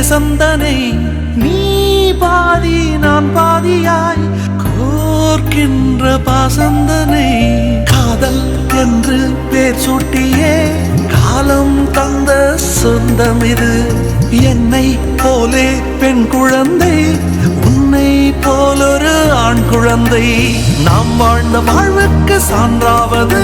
நேசந்தனை நீ பாதி நான் பாதியாய் கோர்க்கின்ற பாசந்தனை காதல் என்று பேர் சூட்டியே காலம் தந்த சொந்தம் இது என்னை போலே பெண் குழந்தை உன்னை போலொரு ஆண் குழந்தை நாம் வாழ்ந்த வாழ்வுக்கு சான்றாவது